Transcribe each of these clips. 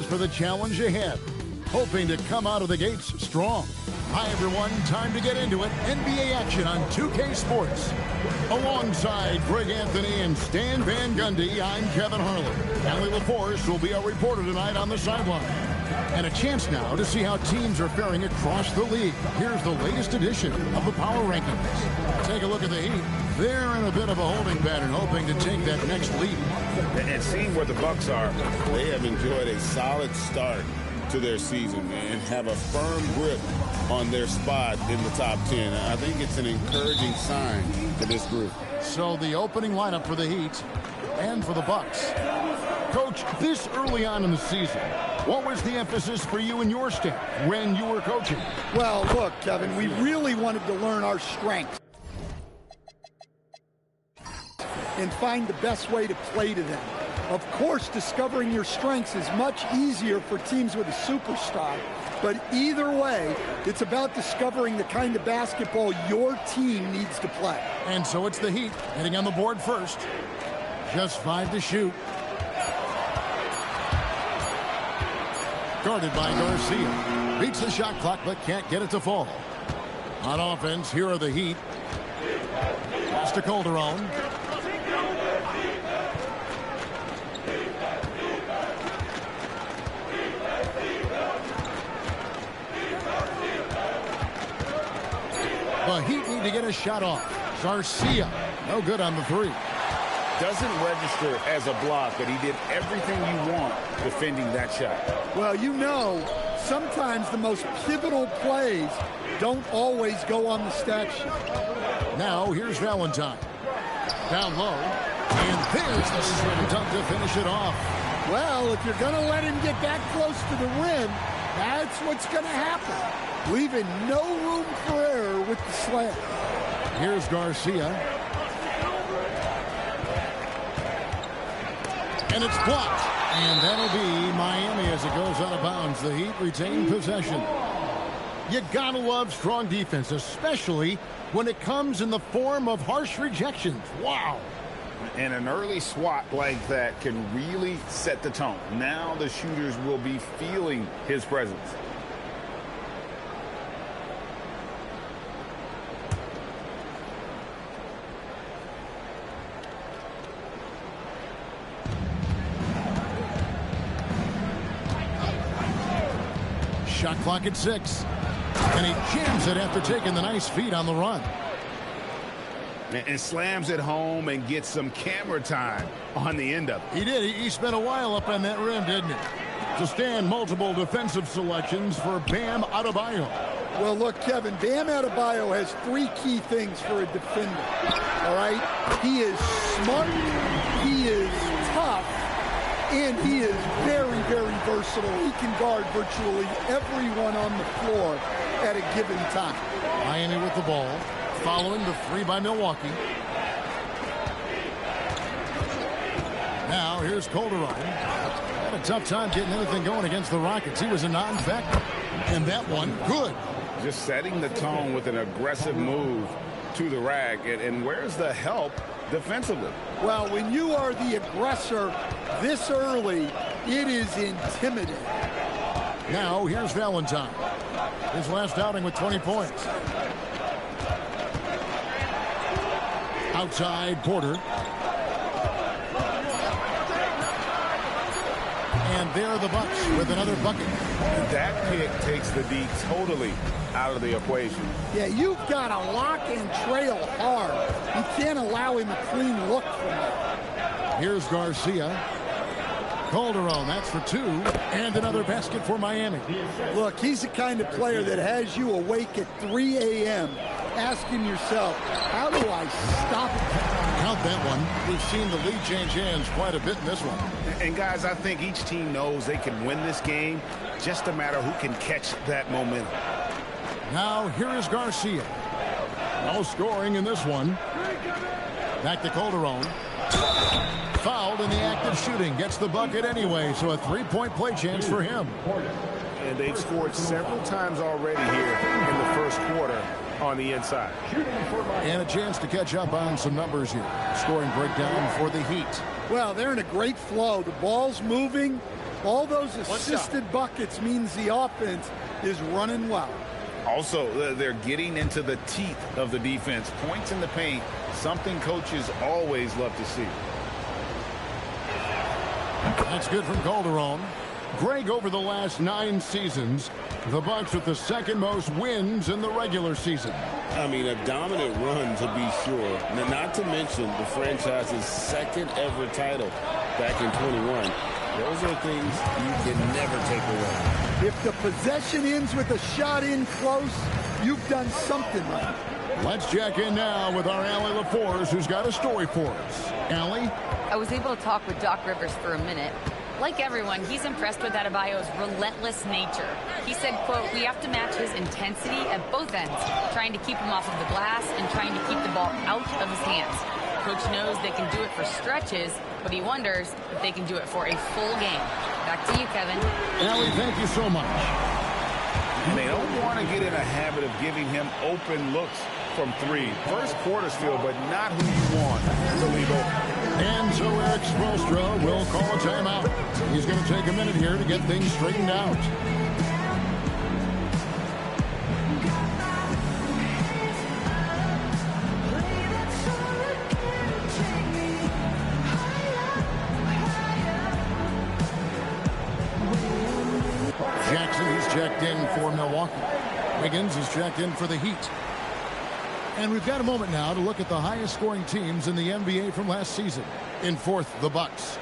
for the challenge ahead, hoping to come out of the gates strong. Hi, everyone. Time to get into it. NBA action on 2K Sports. Alongside Greg Anthony and Stan Van Gundy, I'm Kevin Harlan. Allie LaForce will be our reporter tonight on the sideline. And a chance now to see how teams are faring across the league. Here's the latest edition of the Power Rankings. Take a look at the Heat. They're in a bit of a holding pattern, hoping to take that next lead. And seeing where the Bucks are, they have enjoyed a solid start to their season and have a firm grip on their spot in the top 10. I think it's an encouraging sign for this group. So the opening lineup for the Heat and for the Bucks. Coach, this early on in the season, what was the emphasis for you and your staff when you were coaching? Well, look, Kevin, we really wanted to learn our strengths and find the best way to play to them. Of course, discovering your strengths is much easier for teams with a superstar. But either way, it's about discovering the kind of basketball your team needs to play. And so it's the Heat getting on the board first. Just 5 to shoot. Guarded by Garcia. Beats the shot clock but can't get it to fall. On offense, here are the Heat. Pass to Calderon. The Heat need to get a shot off. Garcia, no good on the three. Doesn't register as a block, but he did everything you want defending that shot. Well, you know, sometimes the most pivotal plays don't always go on the stat sheet. Now, here's Valentine. Down low. And there's the slam dunk to finish it off. Well, if you're going to let him get that close to the rim, that's what's going to happen. Leaving no room for error with the slam. Here's Garcia. And it's blocked. And that'll be Miami as it goes out of bounds. The Heat retain possession. You gotta love strong defense, especially when it comes in the form of harsh rejections. Wow. And an early swat like that can really set the tone. Now the shooters will be feeling his presence. Shot clock at 6. And he jams it after taking the nice feed on the run. And slams it home and gets some camera time on the end of it. He did. He spent a while up on that rim, didn't he? To stand multiple defensive selections for Bam Adebayo. Well, look, Kevin, Bam Adebayo has 3 key things for a defender. All right? He is smart, he is tough, and he is very, very versatile. He can guard virtually everyone on the floor at a given time. Miami with the ball, following the 3 by Milwaukee. Now here's Calderon. Had a tough time getting anything going against the Rockets. He was a non-factor. And that one, good. Just setting the tone with an aggressive move to the rack. And where's the help defensively? Well, when you are the aggressor this early, it is intimidating. Now, here's Valentine. His last outing with 20 points. Outside, Porter. And there are the Bucks with another bucket. That pick takes the D totally out of the equation. Yeah, you've got to lock and trail hard. You can't allow him a clean look from that. Here's Garcia. Calderon, that's for 2. And another basket for Miami. Look, he's the kind of player that has you awake at 3 a.m. asking yourself, how do I stop him? Count that one. We've seen the lead change hands quite a bit in this one. And guys, I think each team knows they can win this game. Just a matter who can catch that momentum. Now here is Garcia. No scoring in this one. Back to Calderon. Fouled in the act of shooting. Gets the bucket anyway, so a 3-point play chance for him. And they've scored several times already here in the first quarter on the inside. And a chance to catch up on some numbers here. Scoring breakdown for the Heat. Well, they're in a great flow. The ball's moving. All those assisted buckets means the offense is running well. Also, they're getting into the teeth of the defense. Points in the paint, something coaches always love to see. That's good from Calderon. Greg, over the last 9 seasons, the Bucks with the second most wins in the regular season. I mean, a dominant run to be sure. Not to mention the franchise's second ever title back in 21. Those are things you can never take away. If the possession ends with a shot in close, you've done something right. Let's check in now with our Allie LaForce, who's got a story for us. Allie? I was able to talk with Doc Rivers for a minute. Like everyone, he's impressed with Adebayo's relentless nature. He said, quote, "We have to match his intensity at both ends, trying to keep him off of the glass and trying to keep the ball out of his hands. Coach knows they can do it for stretches, but he wonders if they can do it for a full game." Back to you, Kevin. Allie, thank you so much. And they don't want to get in a habit of giving him open looks from 3. First quarter's feel, but not who you want to leave open. And so Eric Spoelstra will call a timeout. He's going to take a minute here to get things straightened out. Jackson is checked in for Milwaukee. Wiggins is checked in for the Heat. And we've got a moment now to look at the highest scoring teams in the NBA from last season. In fourth, the Bucks.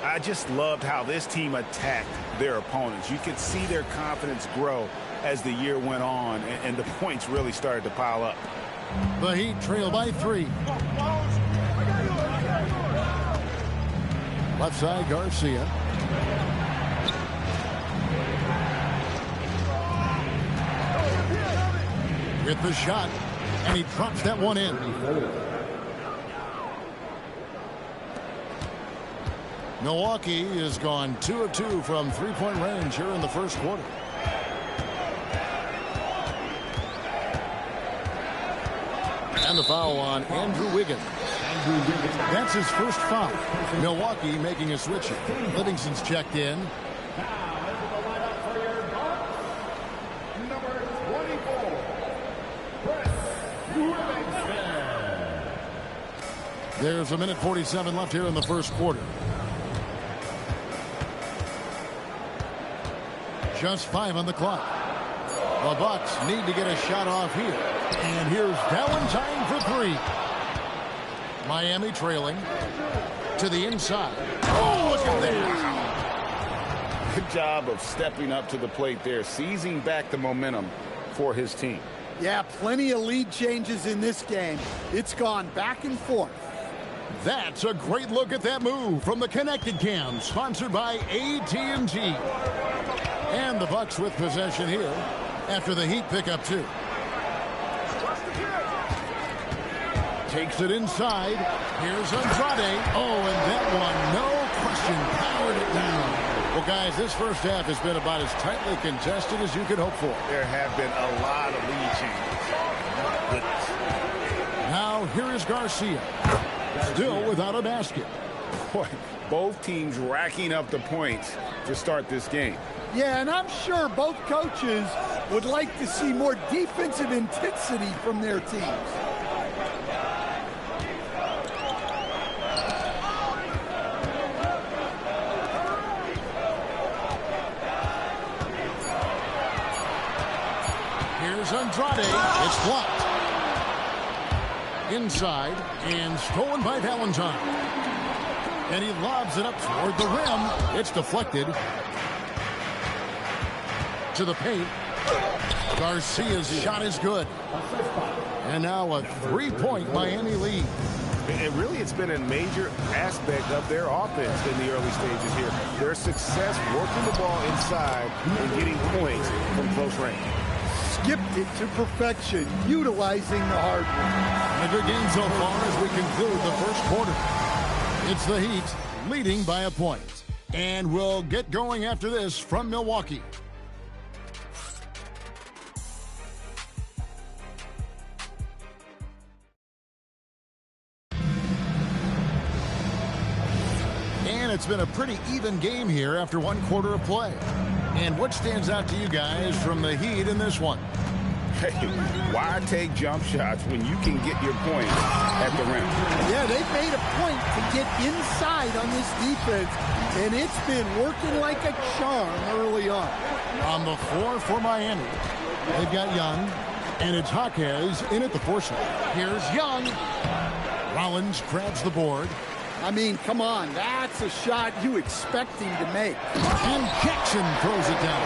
I just loved how this team attacked their opponents. You could see their confidence grow as the year went on, and the points really started to pile up. The Heat trail by 3. Left side, Garcia. With the shot, and he drops that one in. Milwaukee has gone 2 of 2 from three-point range here in the first quarter. And the foul on Andrew Wiggins. That's his first foul. Milwaukee making a switch. Livingston's checked in. There's a minute 47 left here in the first quarter. Just 5 on the clock. The Bucks need to get a shot off here. And here's Valentine for 3. Miami trailing to the inside. Oh, look at that. Good job of stepping up to the plate there, seizing back the momentum for his team. Yeah, plenty of lead changes in this game. It's gone back and forth. That's a great look at that move from the Connected Cam, sponsored by AT&T. And the Bucks with possession here after the Heat pick up 2. Takes it inside. Here's Andrade. Oh, and that one, no question, powered it down. Well, guys, this first half has been about as tightly contested as you could hope for. There have been a lot of lead changes. Goodness. Now, here is Garcia. Still without a basket. Boy, both teams racking up the points to start this game. Yeah, and I'm sure both coaches would like to see more defensive intensity from their teams. Here's Andrade. It's blocked. Inside and stolen by Valentine. And he lobs it up toward the rim. It's deflected. To the paint. Garcia's shot is good. And now a 3-point Miami lead. And really, it's been a major aspect of their offense in the early stages here. Their success working the ball inside and getting points from close range. Skipped it to perfection, utilizing the hard work. A good game so far as we conclude the first quarter. It's the Heat leading by a point. And we'll get going after this from Milwaukee. it's been a pretty even game here after one quarter of play. And what stands out to you guys from the Heat in this one? Hey, why take jump shots when you can get your points at the rim? Yeah, they've made a point to get inside on this defense, and it's been working like a charm early on. On the floor for Miami, they've got Young, and it's Jaquez in at the 4 slot. Here's Young. Rollins grabs the board. I mean, come on, that's a shot you expect him to make. And Jackson throws it down.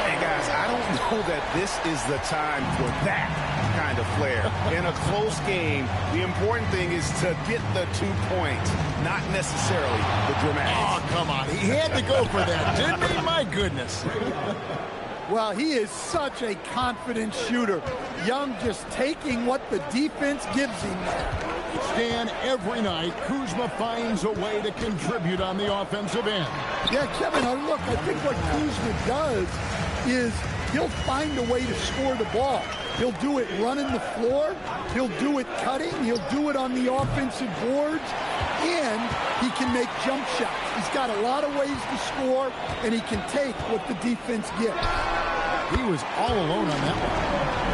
Hey, guys, I don't know that this is the time for that kind of flair. In a close game, the important thing is to get the 2 points, not necessarily the dramatics. Oh, come on. He had to go for that, didn't he? My goodness. Well, he is such a confident shooter. Young just taking what the defense gives him there. Stan, every night, Kuzma finds a way to contribute on the offensive end. Yeah, Kevin, look, I think what Kuzma does is he'll find a way to score the ball. He'll do it running the floor. He'll do it cutting. He'll do it on the offensive boards. And he can make jump shots. He's got a lot of ways to score, and he can take what the defense gives. He was all alone on that one.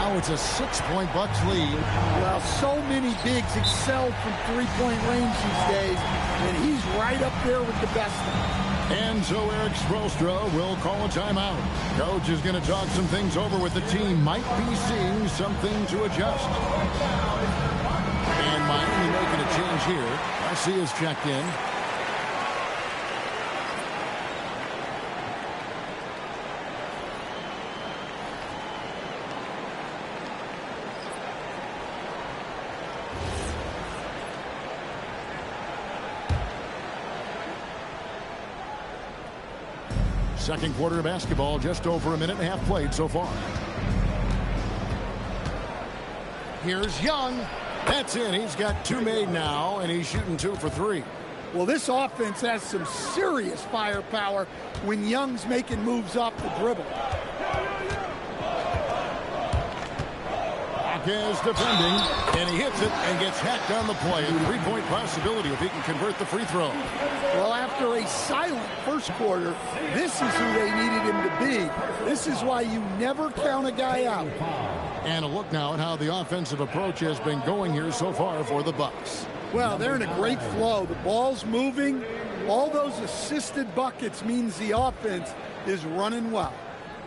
Now it's a 6-point Bucks lead. Well, so many bigs excel from three-point range these days, and he's right up there with the best of them. And so Eric Spoelstra will call a timeout. Coach is going to talk some things over with the team. Might be seeing something to adjust. And Miami making a change here. Garcia's checked in. Second quarter of basketball, just over a minute and a half played so far. Here's Young. That's in. He's got 2 made now, and he's shooting 2 for 3. Well, this offense has some serious firepower when Young's making moves off the dribble. Jaquez defending, and he hits it and gets hacked on the play. A 3-point possibility if he can convert the free throw. Well, after a silent first quarter, this is who they needed him to be. This is why you never count a guy out. And a look now at how the offensive approach has been going here so far for the Bucks. Well, they're in a great flow. The ball's moving. All those assisted buckets means the offense is running well.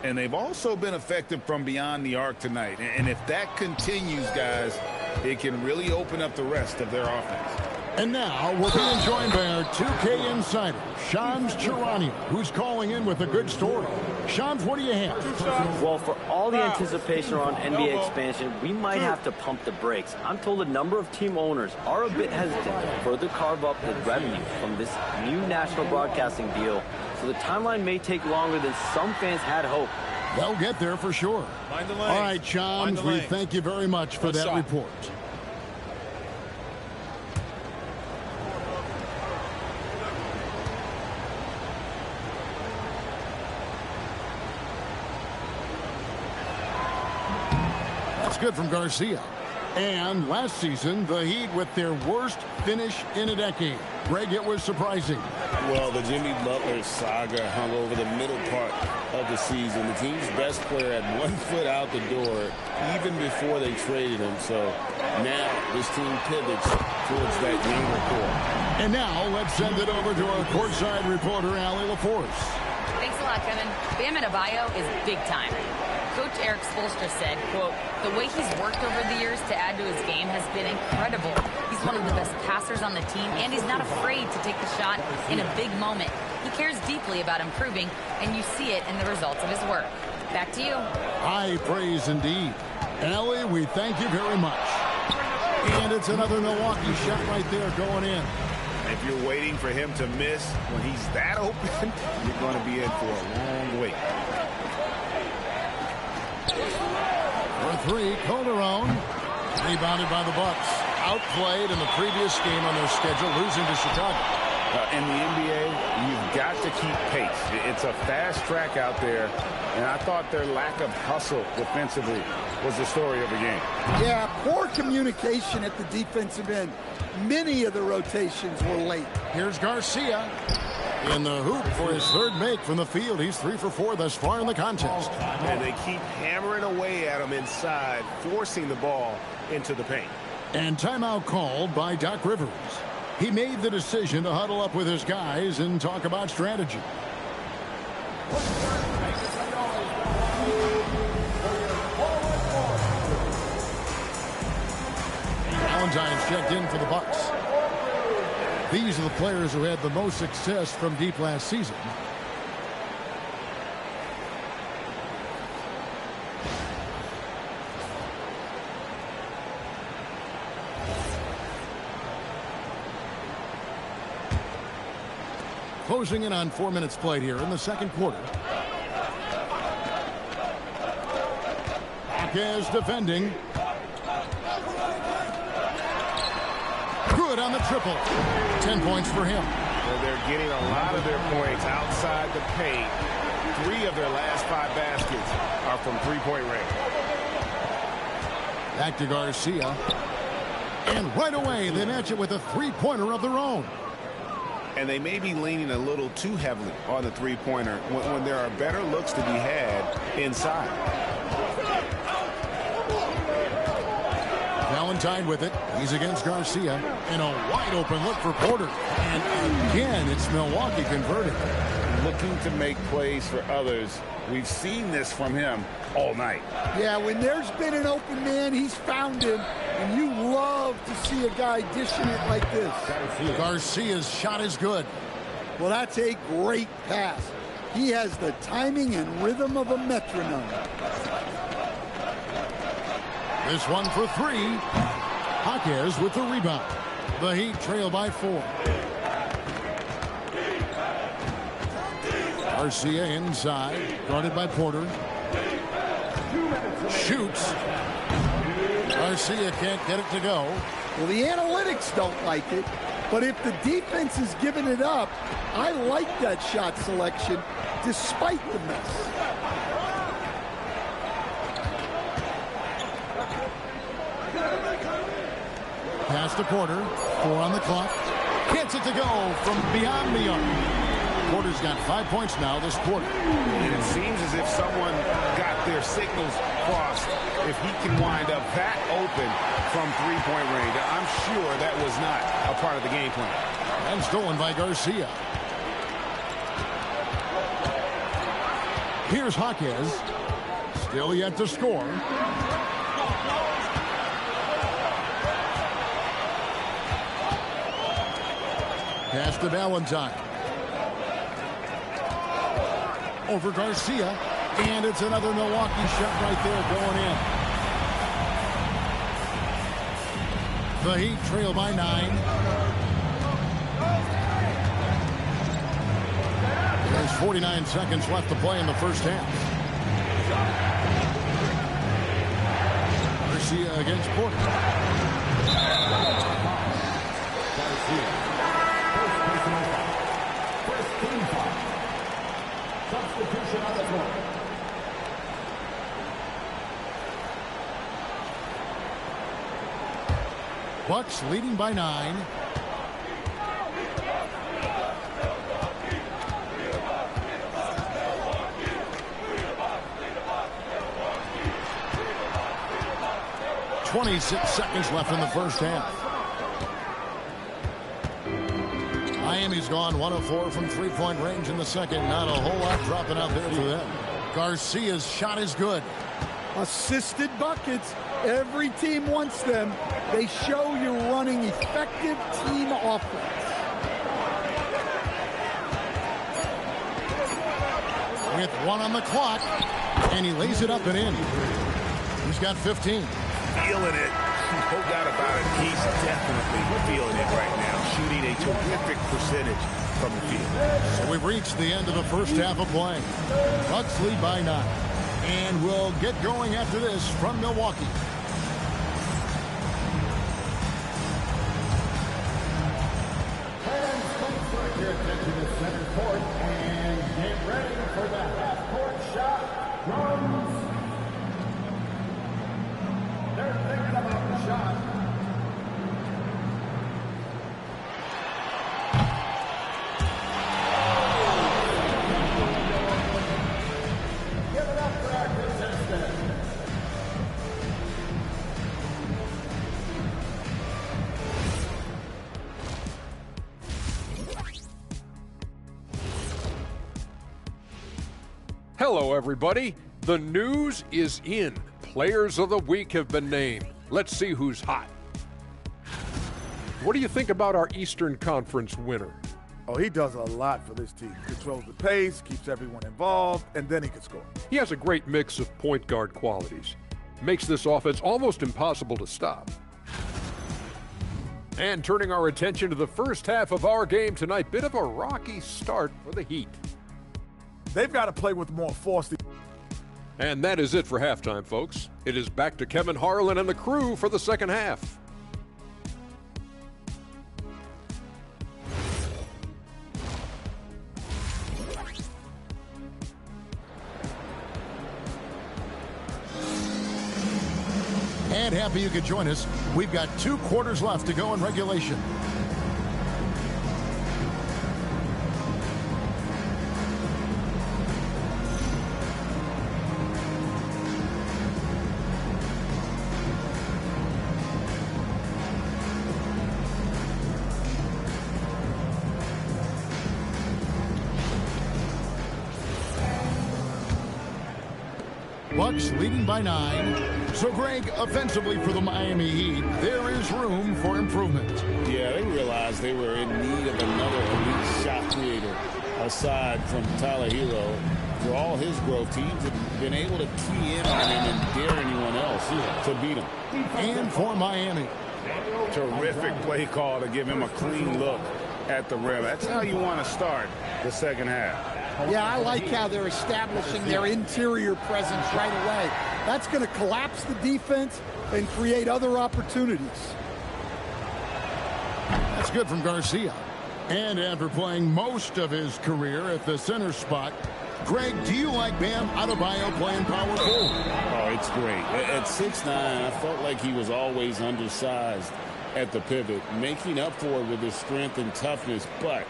And they've also been effective from beyond the arc tonight. And if that continues, guys, it can really open up the rest of their offense. And now we're being joined by our 2K insider, Shams Charania, who's calling in with a good story. Shams, what do you have? Well, for all the anticipation around NBA expansion, we might have to pump the brakes. I'm told a number of team owners are a bit hesitant to further carve up the revenue from this new national broadcasting deal, so the timeline may take longer than some fans had hoped. They'll get there for sure. All right, Shams, we thank you very much for that report. That's good from Garcia. And last season, the Heat with their worst finish in a decade. Greg, it was surprising. Well, the Jimmy Butler saga hung over the middle part of the season. The team's best player had 1 foot out the door even before they traded him. So now this team pivots towards that younger core. And now let's send it over to our courtside reporter, Allie LaForce. Thanks a lot, Kevin. Bam Adebayo is big time. Coach Eric Spoelstra said, quote, the way he's worked over the years to add to his game has been incredible. He's one of the best passers on the team, and he's not afraid to take the shot in a big moment. He cares deeply about improving, and you see it in the results of his work. Back to you. High praise indeed. Allie, we thank you very much. And it's another Milwaukee shot right there going in. If you're waiting for him to miss when he's that open, you're going to be in for a long wait. For 3, Calderon. Rebounded by the Bucks. Outplayed in the previous game on their schedule, losing to Chicago. In the NBA, you've got to keep pace. It's a fast track out there, and I thought their lack of hustle defensively was the story of the game. Yeah, poor communication at the defensive end. Many of the rotations were late. Here's Garcia in the hoop for his third make from the field. He's 3 for 4 thus far in the contest. And they keep hammering away at him inside, forcing the ball into the paint. And timeout called by Doc Rivers. He made the decision to huddle up with his guys and talk about strategy. Valentine's checked in for the Bucks. These are the players who had the most success from deep last season. Closing in on 4 minutes played here in the second quarter. Marquez defending. Good on the triple. 10 points for him. Well, they're getting a lot of their points outside the paint. 3 of their last 5 baskets are from three-point range. Back to Garcia. And right away, they match it with a three-pointer of their own. And they may be leaning a little too heavily on the three-pointer when there are better looks to be had inside. Valentine with it. He's against Garcia. And a wide-open look for Porter. And again, it's Milwaukee converting. Looking to make plays for others. We've seen this from him all night. Yeah, when there's been an open man, he's found him. And you love to see a guy dishing it like this. Garcia's shot is good. Well, that's a great pass. He has the timing and rhythm of a metronome. This one for 3. Jaquez with the rebound. The Heat trail by 4. Garcia inside, guarded by Porter. Shoots. Garcia can't get it to go. Well, the analytics don't like it, but if the defense is giving it up, I like that shot selection despite the mess. Pass to Porter. 4 on the clock. Gets it to go from beyond the arc. Porter's got 5 points now this quarter. And it seems as if someone got their signals crossed. If he can wind up that open from three-point range, I'm sure that was not a part of the game plan. And stolen by Garcia. Here's Jaquez. Still yet to score. Pass to Valentine. Over Garcia. And it's another Milwaukee shot right there going in. The Heat trail by 9. There's 49 seconds left to play in the first half. Garcia against Porter. Substitution on the floor. Bucks leading by 9. .26 seconds left in the first half. Miami's gone 1 of 4 from three-point range in the second. Not a whole lot dropping out there for them. Garcia's shot is good. Assisted buckets. Every team wants them. They show you're running effective team offense. With 1 on the clock, and he lays it up and in. He's got 15. Feeling it. No doubt about it. He's definitely feeling it right now. Shooting a terrific percentage from the field. So we've reached the end of the first half of play. Bucks lead by 9. And we'll get going after this from Milwaukee. for the half-court shot comes. They're thinking about the shot. Give it up for our contestant. Hello, everybody. The news is in. Players of the week have been named. Let's see who's hot. What do you think about our Eastern Conference winner? Oh, he does a lot for this team. Controls the pace, keeps everyone involved, and then he can score. He has a great mix of point guard qualities. Makes this offense almost impossible to stop. And turning our attention to the first half of our game tonight, bit of a rocky start for the Heat. They've got to play with more force. And that is it for halftime, folks. It is back to Kevin Harlan and the crew for the second half. And happy you could join us. We've got 2 quarters left to go in regulation. Bucks leading by 9. So, Greg, offensively for the Miami Heat, there is room for improvement. Yeah, they realized they were in need of another elite shot creator aside from Tyler Hero. For all his growth, teams have been able to key in on him and dare anyone else to beat him. And for Miami. Terrific play call to give him a clean look at the rim. That's how you want to start the second half. Yeah, I like how they're establishing their interior presence right away. That's going to collapse the defense and create other opportunities. That's good from Garcia. And after playing most of his career at the center spot, Greg, do you like Bam Adebayo playing power forward? Oh, it's great. At 6'9", I felt like he was always undersized at the pivot, making up for it with his strength and toughness, but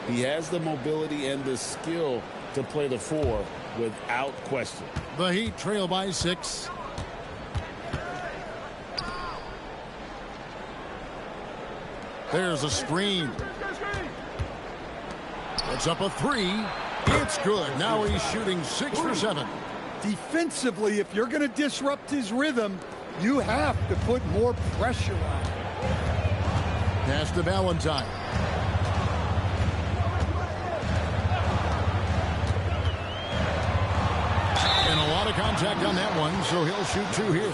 he has the mobility and the skill to play the 4 without question. The Heat trail by 6. There's a screen. It's up a 3. It's good. Now he's shooting 6 for 7. Defensively, if you're going to disrupt his rhythm, you have to put more pressure on him. Pass to Valentine. And a lot of contact on that one, so he'll shoot 2 here.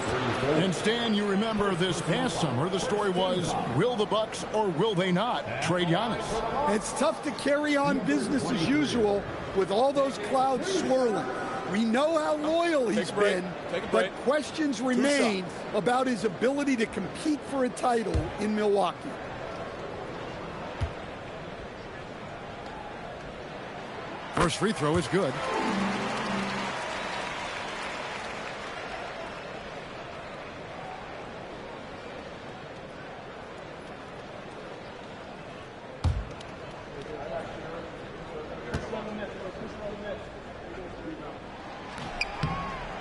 And Stan, you remember this past summer, the story was, will the Bucks or will they not trade Giannis? It's tough to carry on business as usual with all those clouds swirling. We know how loyal he's been, but questions remain about his ability to compete for a title in Milwaukee. First free throw is good.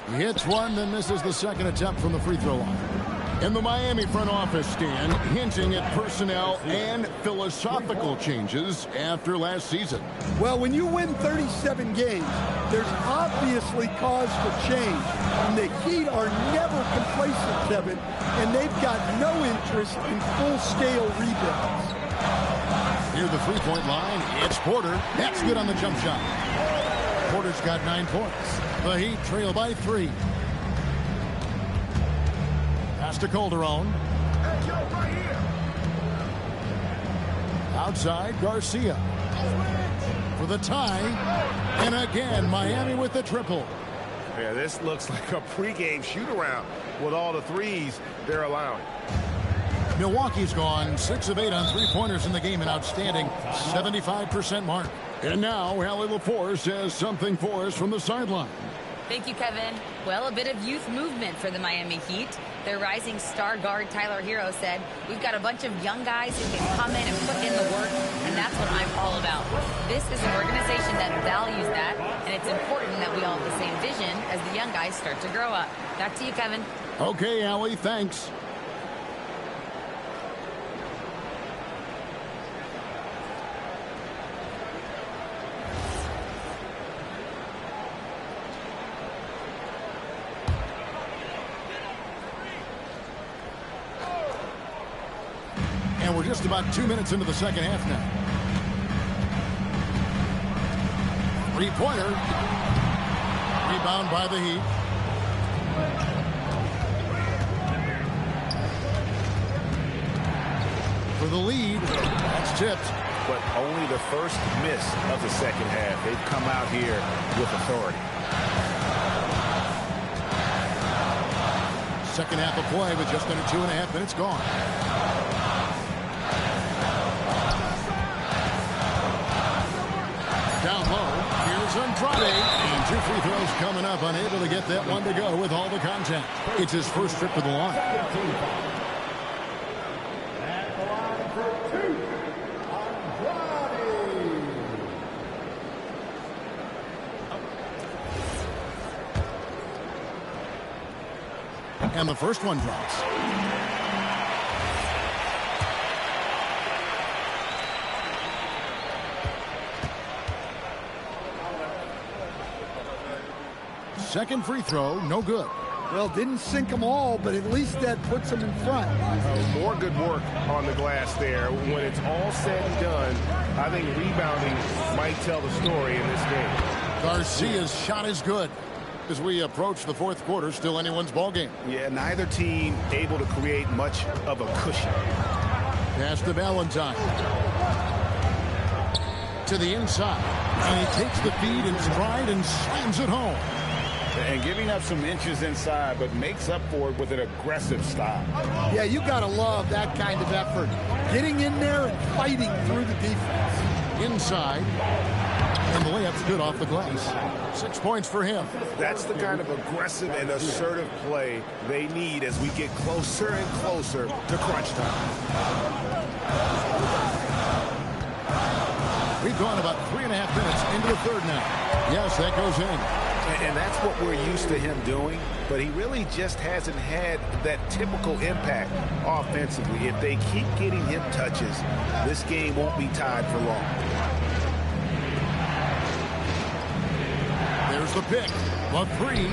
He hits one, then misses the second attempt from the free throw line. In the Miami front office, Stan, hinting at personnel and philosophical changes after last season. Well, when you win 37 games, there's obviously cause for change. And the Heat are never complacent, Kevin, and they've got no interest in full-scale rebuilds. Near the three-point line, it's Porter. That's good on the jump shot. Porter's got 9 points. The Heat trail by 3. Pass to Calderon. Outside, Garcia. For the tie. And again, Miami with the triple. Yeah, this looks like a pregame shoot-around with all the threes they're allowing. Milwaukee's gone 6 of 8 on three-pointers in the game, an outstanding 75% mark. And now Allie LaForce has something for us from the sideline. Thank you, Kevin. Well, a bit of youth movement for the Miami Heat. Their rising star guard, Tyler Hero, said, "We've got a bunch of young guys who can come in and put in the work, and that's what I'm all about." This is an organization that values that, and it's important that we all have the same vision as the young guys start to grow up. Back to you, Kevin. Okay, Allie, thanks. And we're just about 2 minutes into the second half now. Three-pointer. Rebound by the Heat. For the lead. That's tipped. But only the first miss of the second half. They've come out here with authority. Second half of play with just under 2.5 minutes gone. Down low, here's Andrade, and 2 free throws coming up, unable to get that one to go with all the contact. It's his first trip to the line. And the first one drops. Second free throw, no good. Well, didn't sink them all, but at least that puts them in front. More good work on the glass there. When it's all said and done, I think rebounding might tell the story in this game. Garcia's shot is good. As we approach the fourth quarter, still anyone's ball game. Yeah, neither team able to create much of a cushion. Pass to Valentine. To the inside. And he takes the feed in stride and slams it home. And giving up some inches inside, but makes up for it with an aggressive style. Yeah, you got to love that kind of effort. Getting in there and fighting through the defense. Inside. And the layup's good off the glass. 6 points for him. That's the kind of aggressive and assertive play they need as we get closer and closer to crunch time. We've gone about 3.5 minutes into the third now. Yes, that goes in. And that's what we're used to him doing, but he really just hasn't had that typical impact offensively. If they keep getting him touches, this game won't be tied for long. There's the pick. The three.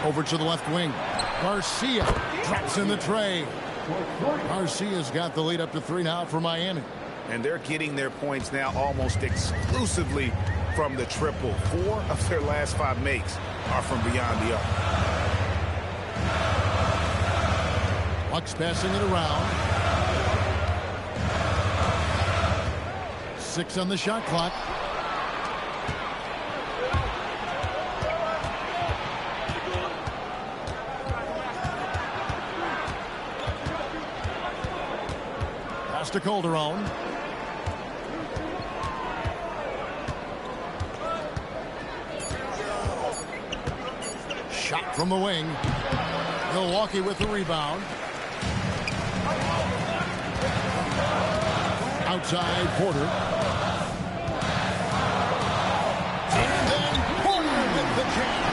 Over to the left wing. Garcia drops in the tray. Garcia's got the lead up to 3 now for Miami. And they're getting their points now almost exclusively from the triple. 4 of their last 5 makes are from beyond the arc. Bucks passing it around. 6 on the shot clock. Pass to Calderon. Shot from the wing. Milwaukee with the rebound. Outside Porter. And then Porter with the jam.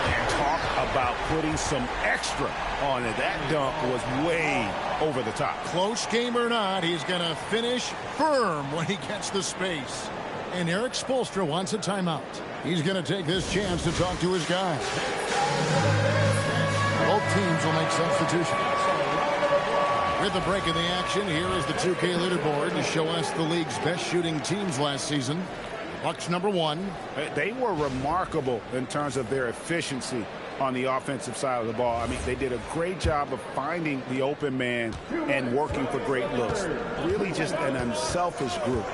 And talk about putting some extra on it. That dunk was way over the top. Close game or not, he's going to finish firm when he gets the space. And Eric Spoelstra wants a timeout. He's going to take this chance to talk to his guys. Both teams will make substitutions. With the break in the action, here is the 2K leaderboard to show us the league's best shooting teams last season. Bucks number 1. They were remarkable in terms of their efficiency on the offensive side of the ball. I mean, they did a great job of finding the open man and working for great looks. Really just an unselfish group.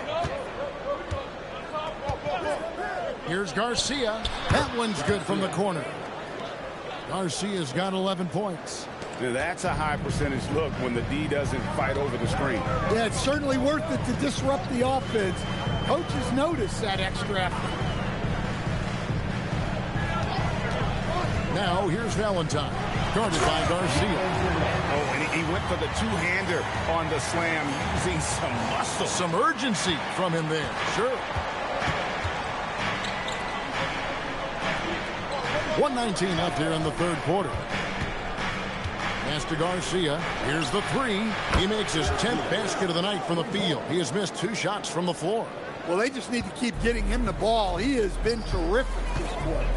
Here's Garcia. That one's good from the corner. Garcia's got 11 points. Now, that's a high percentage look when the D doesn't fight over the screen. Yeah, it's certainly worth it to disrupt the offense. Coaches notice that extra effort. Now, here's Valentine, guarded by Garcia. Oh, and he went for the two-hander on the slam, using some muscle. Some urgency from him there, sure. 1:19 left here in the third quarter. Pass to Garcia. Here's the three. He makes his 10th basket of the night from the field. He has missed 2 shots from the floor. Well, they just need to keep getting him the ball. He has been terrific this quarter.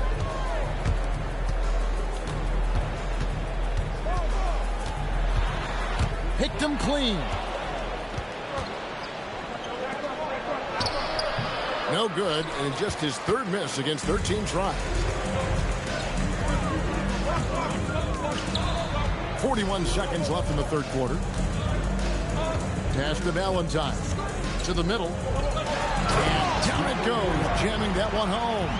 Picked him clean. No good, and just his 3rd miss against 13 tries. 41 seconds left in the third quarter. Pass to Valentine. To the middle. And down it goes, jamming that one home.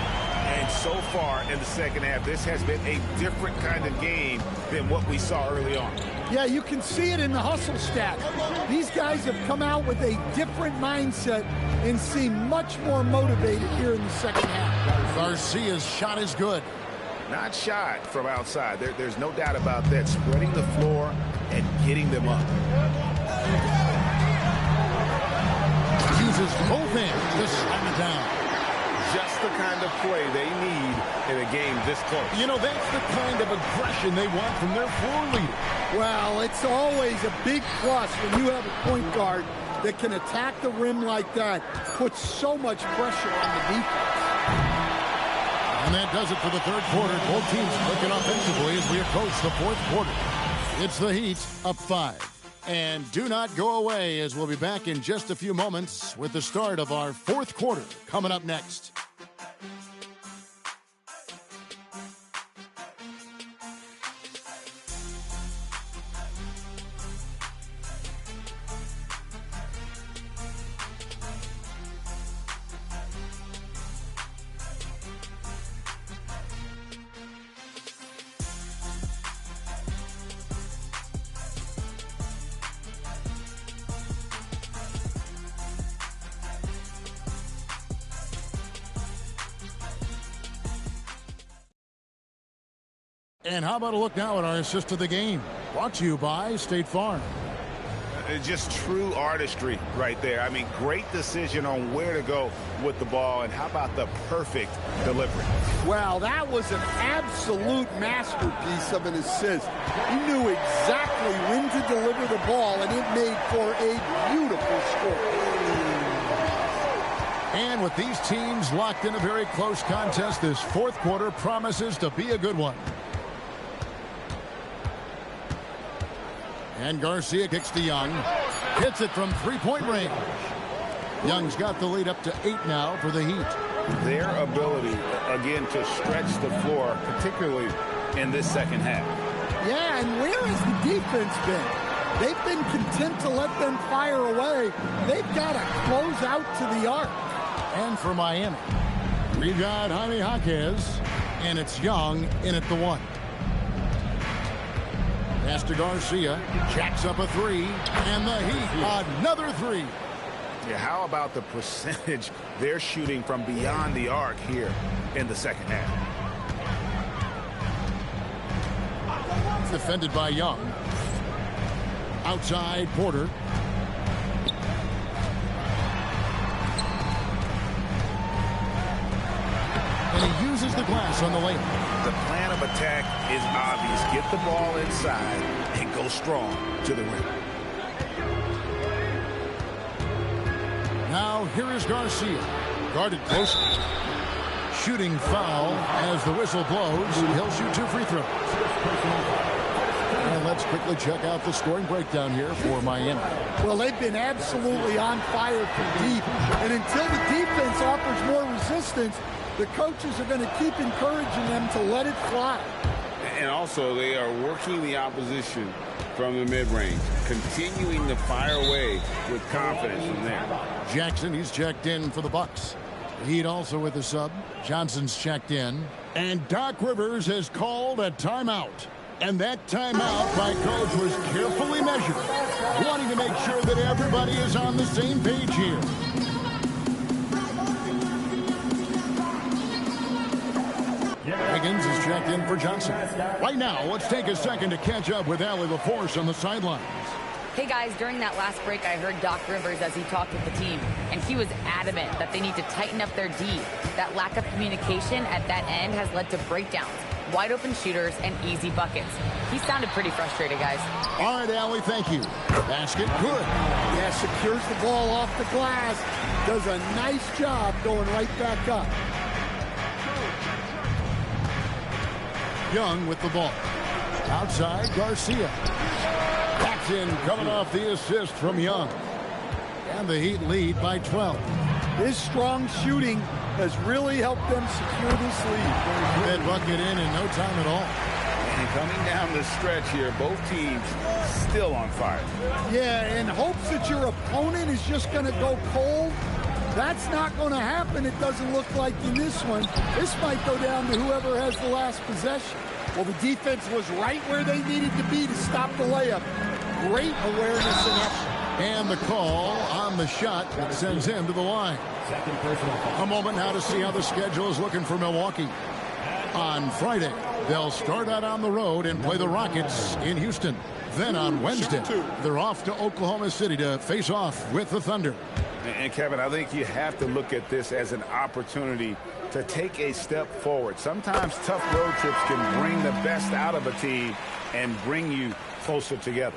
And so far in the second half, this has been a different kind of game than what we saw early on. Yeah, you can see it in the hustle stat. These guys have come out with a different mindset and seem much more motivated here in the second half. Garcia's shot is good. Not shot from outside. There's no doubt about that. Spreading the floor and getting them up. Uses both hands to slam it down. Just the kind of play they need in a game this close. You know, that's the kind of aggression they want from their floor leader. Well, it's always a big plus when you have a point guard that can attack the rim like that, puts so much pressure on the defense. And that does it for the third quarter. Both teams clicking offensively as we approach the fourth quarter. It's the Heat up 5. And do not go away, as we'll be back in just a few moments with the start of our fourth quarter coming up next. And how about a look now at our assist of the game? Brought to you by State Farm. Just true artistry right there. I mean, great decision on where to go with the ball, and how about the perfect delivery? Wow, that was an absolute masterpiece of an assist. He knew exactly when to deliver the ball, and it made for a beautiful score. And with these teams locked in a very close contest, this fourth quarter promises to be a good one. And Garcia kicks to Young. Hits it from three-point range. Young's got the lead up to 8 now for the Heat. Their ability, again, to stretch the floor, particularly in this second half. Yeah, and where has the defense been? They've been content to let them fire away. They've got to close out to the arc. And for Miami, we've got Jaime Jaquez, and it's Young in at the 1. Pass to Garcia, jacks up a 3, and the Heat another 3. Yeah, how about the percentage they're shooting from beyond the arc here in the second half? Defended by Young. Outside, Porter. And he uses the glass on the layup. The plan of attack is obvious. Get the ball inside and go strong to the rim. Now here is Garcia. Guarded closely. Shooting foul as the whistle blows. He'll shoot 2 free throws. And let's quickly check out the scoring breakdown here for Miami. Well, they've been absolutely on fire from deep. And until the defense offers more resistance, the coaches are going to keep encouraging them to let it fly. And also, they are working the opposition from the mid-range, continuing to fire away with confidence from there. Jackson, he's checked in for the Bucks. Heat also with the sub. Johnson's checked in. And Doc Rivers has called a timeout. And that timeout by Coach was carefully measured, wanting to make sure that everybody is on the same page here. Higgins is checked in for Johnson. Right now, let's take a second to catch up with Allie LaForce on the sidelines. Hey guys, during that last break, I heard Doc Rivers as he talked with the team, and he was adamant that they need to tighten up their D. That lack of communication at that end has led to breakdowns, wide open shooters, and easy buckets. He sounded pretty frustrated, guys. All right, Allie, thank you. Basket good. Yeah, secures the ball off the glass. Does a nice job going right back up. Young with the ball. Outside, Garcia. That's in, coming off the assist from Young. And the Heat lead by 12. His strong shooting has really helped them secure this lead. That bucket in no time at all. And coming down the stretch here, both teams still on fire. Yeah, in hopes that your opponent is just going to go cold. That's not going to happen, it doesn't look like in this one. This might go down to whoever has the last possession. Well, the defense was right where they needed to be to stop the layup. Great awareness and effort. And the call on the shot that sends him to the line. A moment now to see how the schedule is looking for Milwaukee. On Friday, they'll start out on the road and play the Rockets in Houston. Then on Wednesday, they're off to Oklahoma City to face off with the Thunder. And Kevin, I think you have to look at this as an opportunity to take a step forward. Sometimes tough road trips can bring the best out of a team and bring you closer together.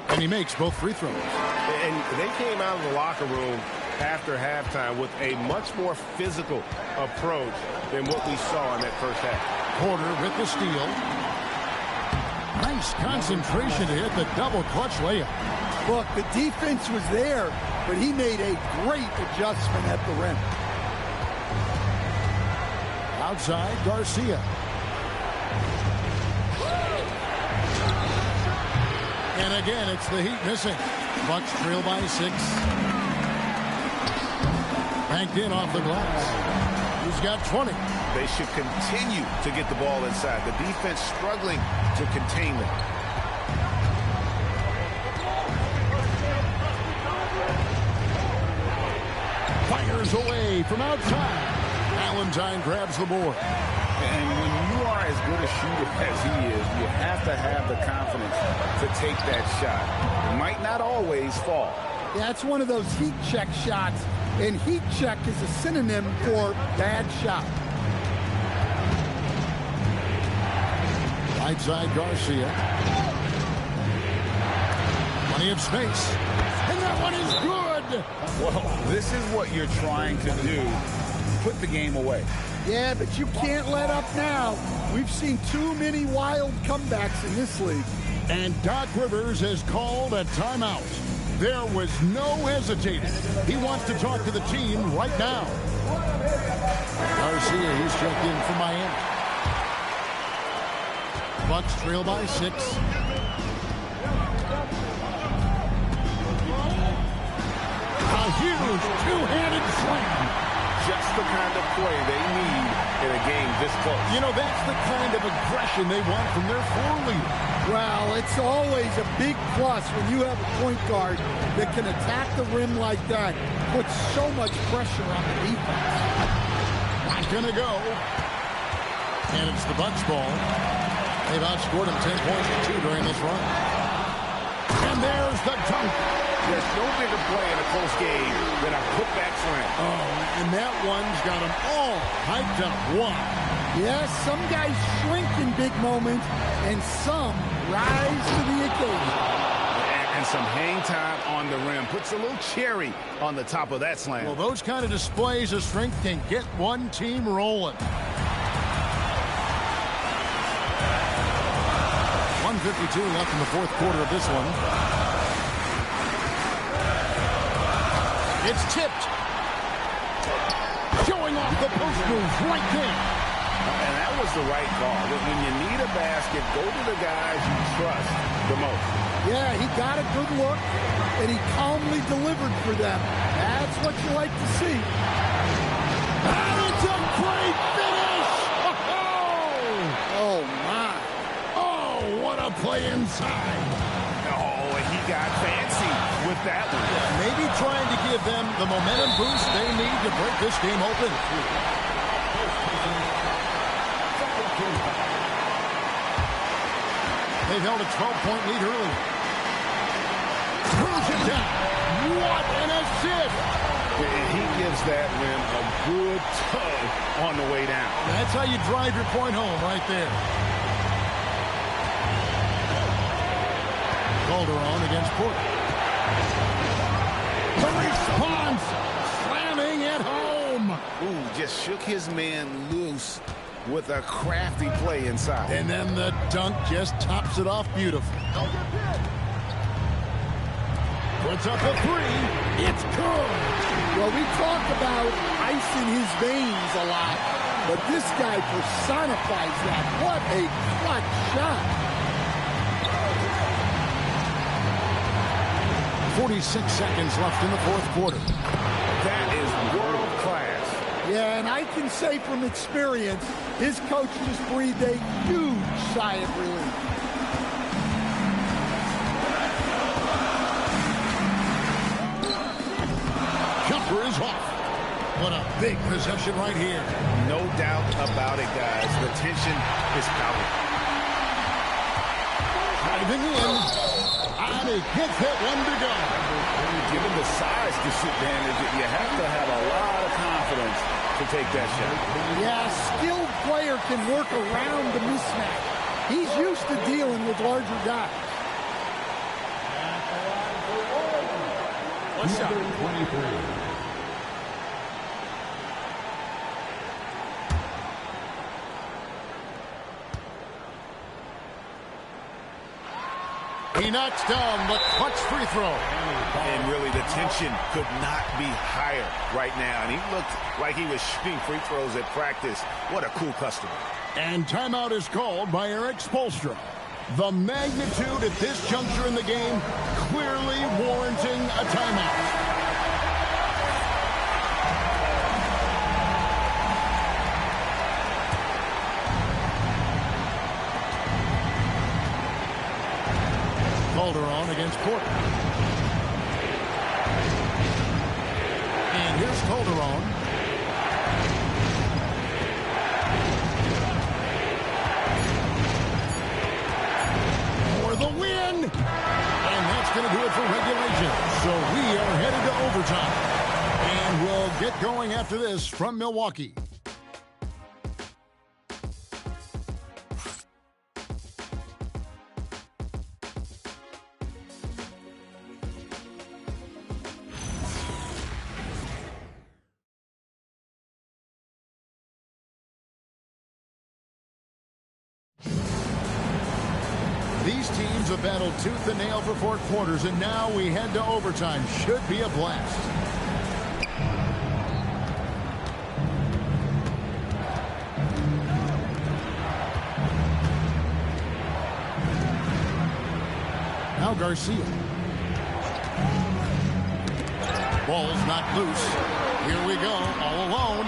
And he makes both free throws. And they came out of the locker room after halftime with a much more physical approach than what we saw in that first half. Porter with the steal. Nice concentration to hit the double clutch layup. Look, the defense was there, but he made a great adjustment at the rim. Outside, Garcia. And again, it's the Heat missing. Bucks trail by 6. Banked in off the glass. He's got 20. They should continue to get the ball inside. The defense struggling to contain them. Fires away from outside. Valentine grabs the board. And when you are as good a shooter as he is, you have to have the confidence to take that shot. It might not always fall. Yeah, it's one of those heat check shots, and heat check is a synonym for bad shot. Right side, Garcia. Plenty of space. And that one is good. Well, this is what you're trying to do. Put the game away. Yeah, but you can't let up now. We've seen too many wild comebacks in this league. And Doc Rivers has called a timeout. There was no hesitating. He wants to talk to the team right now. Garcia, he's checked in for Miami. Bucks trail by 6. A huge two-handed slam. Just the kind of play they need in a game this close. You know, that's the kind of aggression they want from their floor leader. Well, it's always a big plus when you have a point guard that can attack the rim like that. Puts so much pressure on the defense. Not gonna go. And it's the Bucks ball. They've outscored him 10 points to 2 during this run. And there's the dunk. There's no bigger play in a close game than a putback slam. Oh, and that one's got them all hyped up. Why? Yes, some guys shrink in big moments, and some rise to the occasion. And some hang time on the rim. Puts a little cherry on the top of that slam. Well, those kind of displays of strength can get one team rolling. 1:52 left in the fourth quarter of this one. It's tipped. Showing off the post move right there. And that was the right call. When you need a basket, go to the guys you trust the most. Yeah, he got a good look, and he calmly delivered for them. That's what you like to see. And it's a great finish! Oh, my. Oh, what a play inside. Oh, and he got fancy with that one. Maybe trying to give them the momentum boost they need to break this game open. They've held a 12-point lead early. Throws it down. What an assist! And he gives that rim a good tug on the way down. That's how you drive your point home right there. Calderon against Porter. The response, slamming it home. Ooh, just shook his man loose with a crafty play inside. And then the dunk just tops it off beautifully. Puts up a three. It's good. Well, we talk about ice in his veins a lot, but this guy personifies that. What a clutch shot. 46 seconds left in the fourth quarter. That is world class. Yeah, and I can say from experience, his coach just breathed a huge sigh of relief. Jumper is off. What a big possession right here. No doubt about it, guys. The tension is palpable. Diving in. And he gets it, one to go. Given the size disadvantage, you have to have a lot of confidence to take that shot. Yeah, a skilled player can work around the mismatch. He's used to dealing with larger guys. One shot. 23. He knocks down the clutch free throw. And really, the tension could not be higher right now. And he looked like he was shooting free throws at practice. What a cool customer. And timeout is called by Eric Spoelstra. The magnitude at this juncture in the game clearly warranting a timeout. Calderon against Porter. And here's Calderon. For the win! And that's going to do it for regulation. So we are headed to overtime. And we'll get going after this from Milwaukee. These teams have battled tooth and nail for 4 quarters, and now we head to overtime. Should be a blast. Now Garcia. Ball's not loose. Here we go, all alone.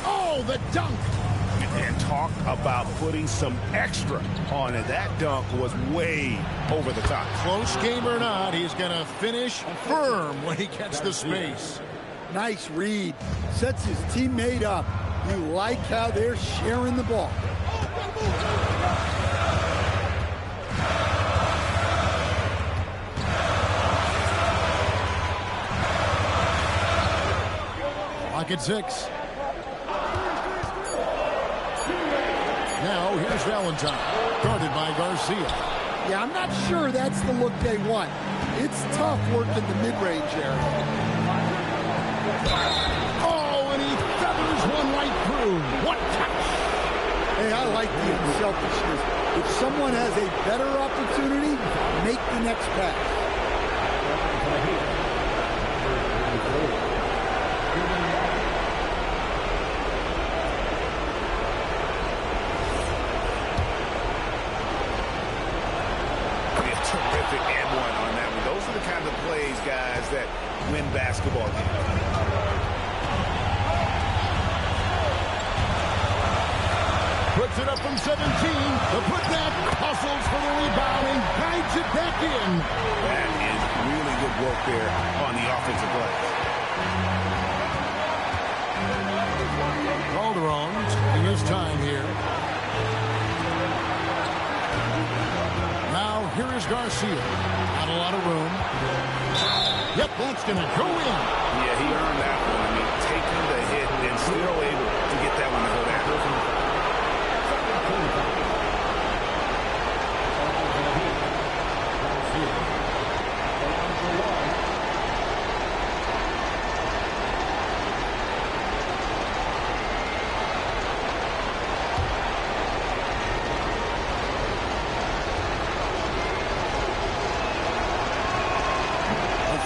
Oh, the dunk. And talk about putting some extra on it. That dunk was way over the top. Close game or not, he's going to finish firm when he gets the space. Nice read. Sets his teammate up. You like how they're sharing the ball. Clock at 6. Now here's Valentine, guarded by Garcia. Yeah, I'm not sure that's the look they want. It's tough working the mid-range area. Oh, and he feathers one right through. What touch! Hey, I like the unselfishness. If someone has a better opportunity, make the next pass. Terrific and one on that one. Those are the kind of plays, guys, that win basketball games. Puts it up from 17. The putback hustles for the rebound and guides it back in. That is really good work there on the offensive play. Calderon taking his time here. Now here is Garcia. Not a lot of room. Yep, that's going to go in. Yeah, he earned that one. I mean, taking the hit and still able to get that one to go down.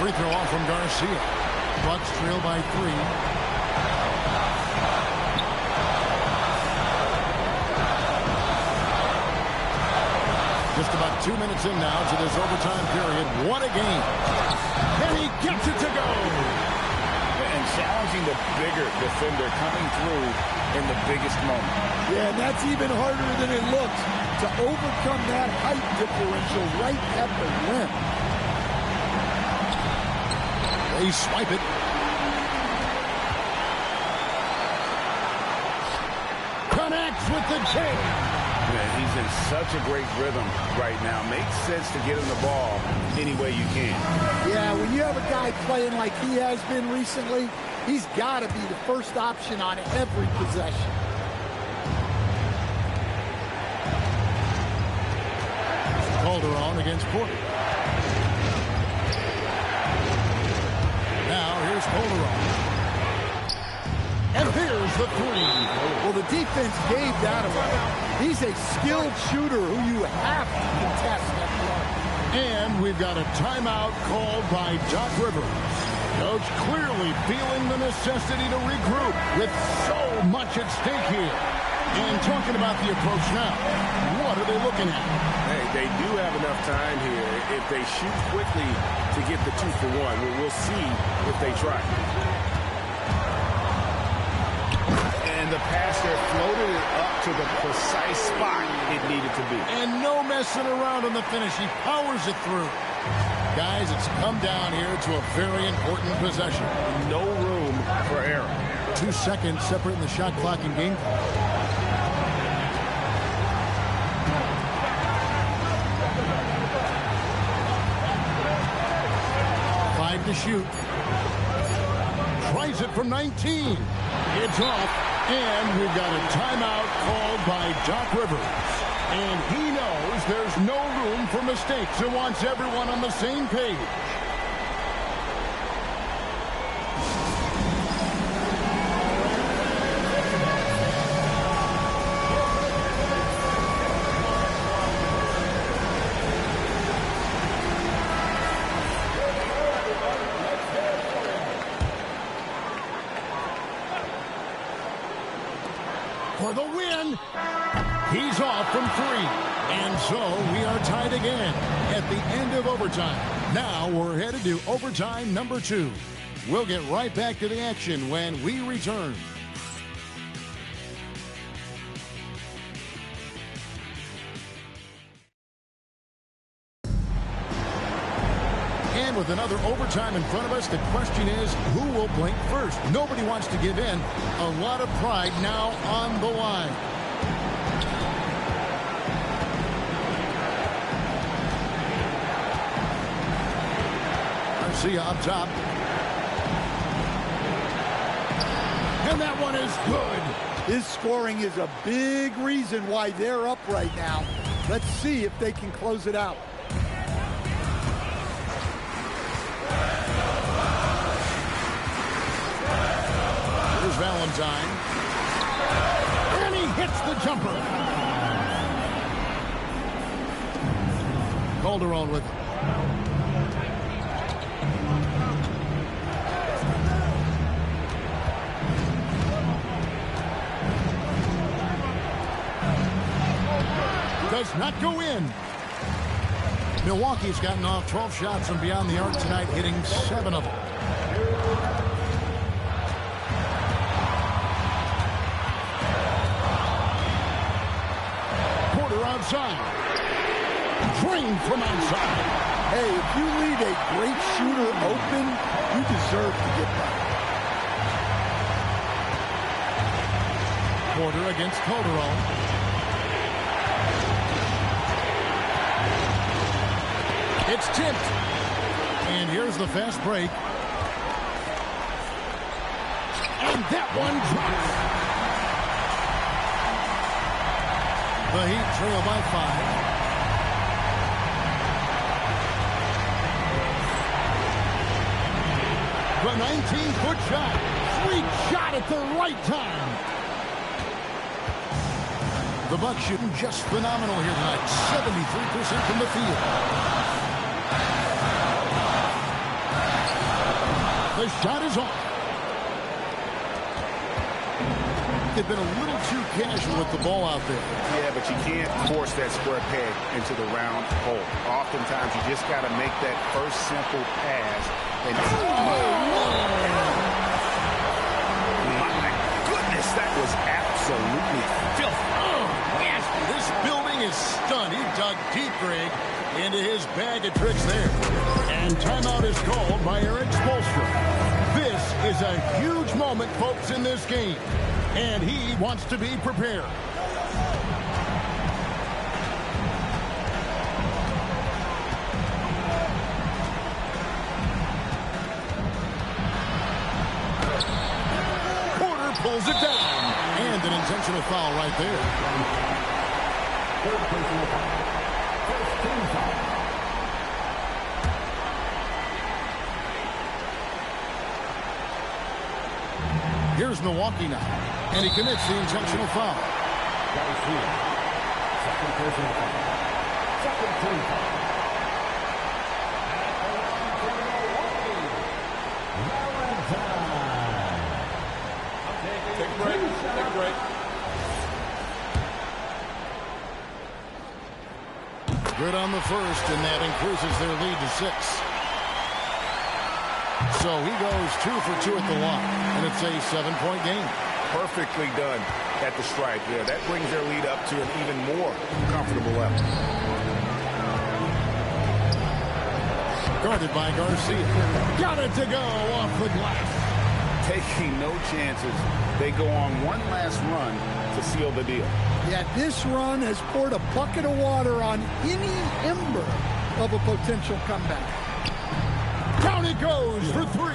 Free throw off from Garcia. Bucks trail by 3. Just about 2 minutes in now to this overtime period. What a game. And he gets it to go. And challenging the bigger defender coming through in the biggest moment. Yeah, and that's even harder than it looks to overcome that height differential right at the rim. They swipe it. Connects with the jam. Man, he's in such a great rhythm right now. Makes sense to get him the ball any way you can. Yeah, when you have a guy playing like he has been recently, he's got to be the first option on every possession. Calderon against Porter. Here's Calderon. And here's the 3. Well, the defense gave that away. He's a skilled shooter who you have to contest at the arc. And we've got a timeout called by Doc Rivers. Coach clearly feeling the necessity to regroup with so much at stake here. And talking about the approach now, what are they looking at? Hey, they do have enough time here if they shoot quickly to get the 2-for-1. We'll see if they try. And the passer floated it up to the precise spot it needed to be. And no messing around on the finish. He powers it through. Guys, it's come down here to a very important possession. No room for error. 2 seconds separating the shot clock and game clock. To shoot. Tries it from 19. It's off. And we've got a timeout called by Doc Rivers. And he knows there's no room for mistakes and wants everyone on the same page. For the win. He's off from 3. And so we are tied again at the end of overtime. Now we're headed to overtime number 2. We'll get right back to the action when we return. And with another overtime in front of us, the question is, who will blink first? Nobody wants to give in. A lot of pride now on the line. Garcia up top. And that one is good. His scoring is a big reason why they're up right now. Let's see if they can close it out. Valentine. And he hits the jumper. Calderon with it. Does not go in. Milwaukee's gotten off 12 shots from beyond the arc tonight, hitting 7 of them. Porter outside. Drained from outside. Hey, if you leave a great shooter open, you deserve to get that. Porter against Calderon. It's tipped. And here's the fast break. And that one drops. The Heat trail by 5. The 19-foot shot. Sweet shot at the right time. The Bucks shooting just phenomenal here tonight. 73% from the field. The shot is off. They've been a little too casual with the ball out there. Yeah, but you can't force that square peg into the round hole. Oftentimes, you just got to make that first simple pass. And my goodness, that was absolutely filthy. Yes, this building is stunned. He dug deep, Greg, into his bag of tricks there. And timeout is called by Eric Spoelstra. This is a huge moment, folks, in this game. And he wants to be prepared. Porter pulls it down. And an intentional foul right there. Third personal foul. First team foul. Here's Milwaukee now. And he commits the intentional foul. Second personal foul. Second team foul. Take a break. Take a break. Good on the first, and that increases their lead to 6. So he goes 2 for 2 at the line, and it's a 7-point game. Perfectly done at the stripe there. That brings their lead up to an even more comfortable level. Guarded by Garcia. Got it to go off the glass. Taking no chances. They go on one last run to seal the deal. Yeah, this run has poured a bucket of water on any ember of a potential comeback. Down it goes for 3.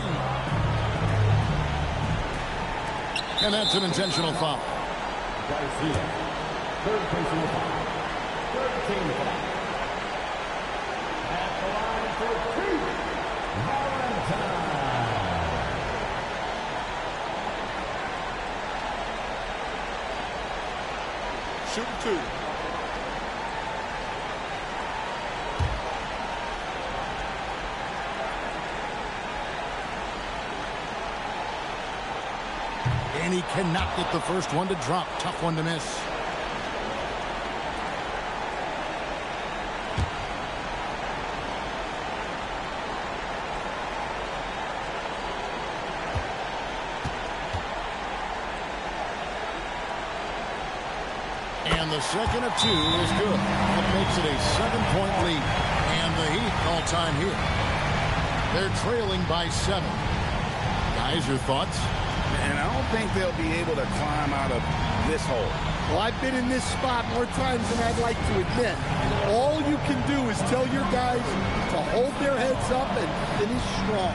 And that's an intentional foul. Garcia. Third personal foul. Third team foul. At the line for 3. Valentine. Shoot 2. And he cannot get the first one to drop. Tough one to miss. And the second of 2 is good. That makes it a 7-point lead. And the Heat all-time here. They're trailing by 7. Guys, your thoughts? And I don't think they'll be able to climb out of this hole. Well, I've been in this spot more times than I'd like to admit. All you can do is tell your guys to hold their heads up and finish strong.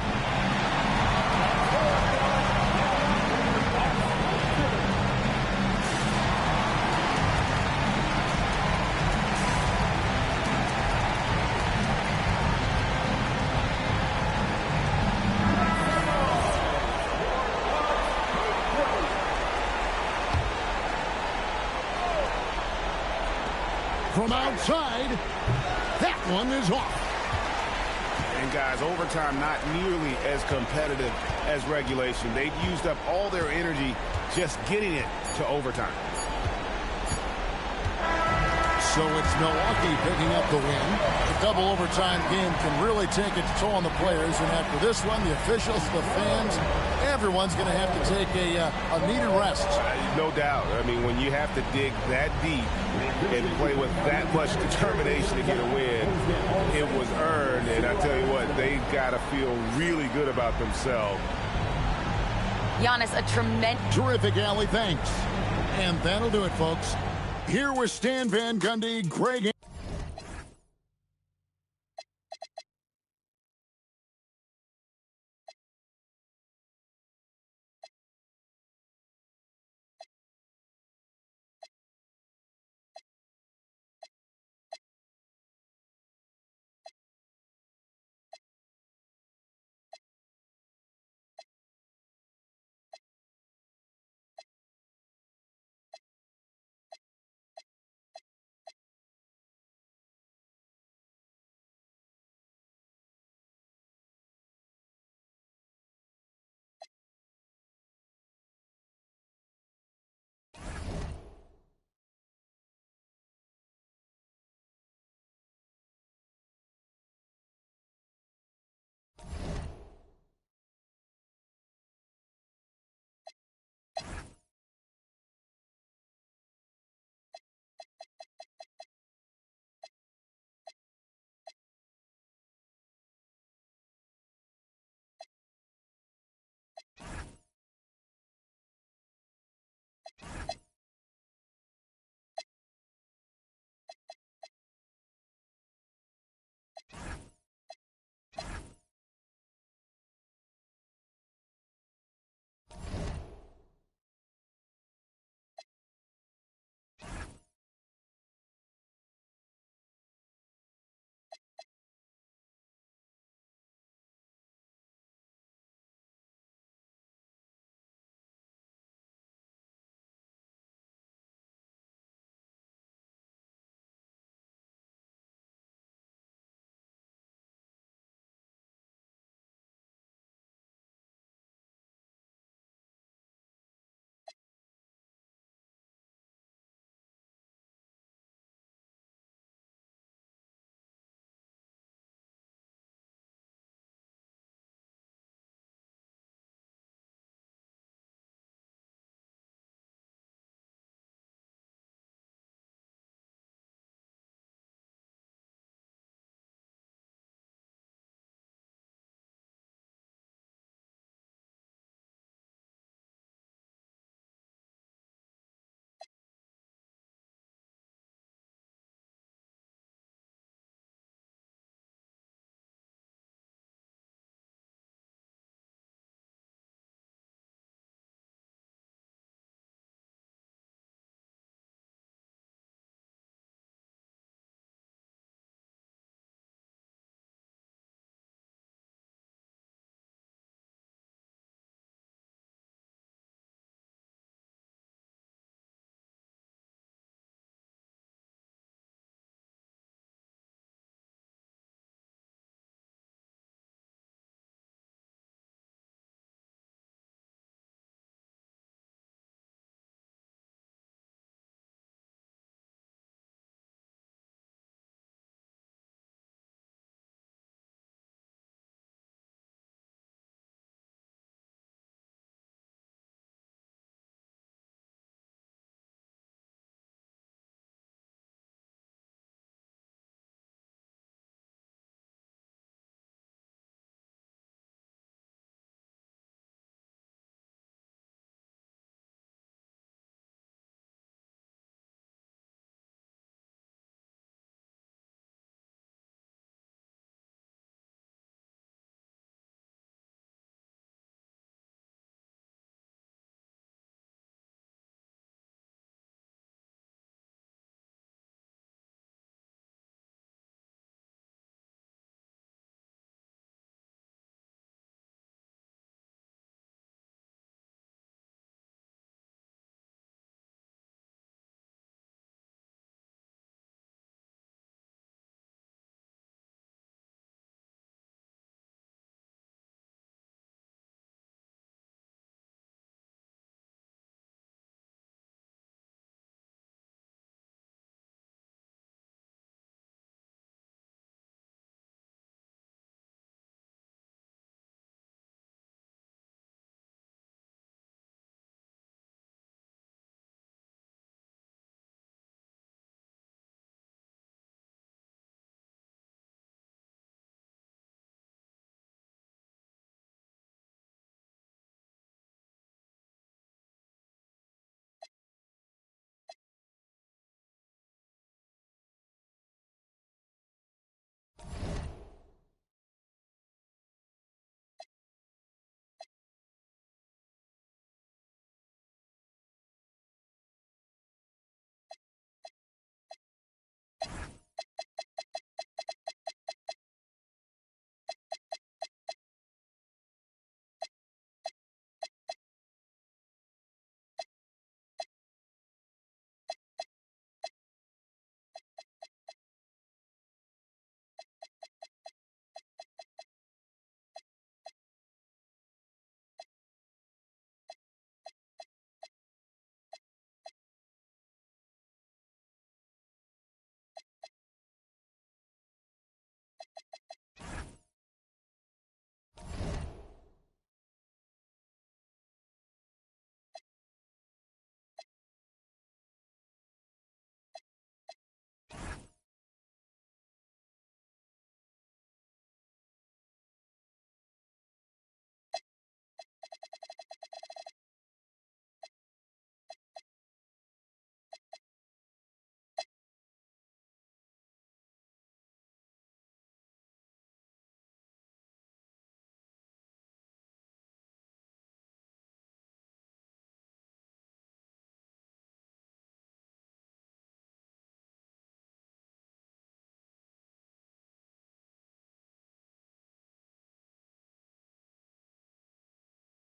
From outside, that one is off. And guys, overtime not nearly as competitive as regulation. They've used up all their energy just getting it to overtime. So it's Milwaukee picking up the win. The double overtime game can really take its toll on the players. And after this one, the officials, the fans, everyone's going to have to take a needed rest. No doubt. I mean, when you have to dig that deep and play with that much determination to get a win, it was earned. And I tell you what, they've got to feel really good about themselves. Giannis, a tremendous... Terrific, Allie. Thanks. And that'll do it, folks. Here with Stan Van Gundy, Greg...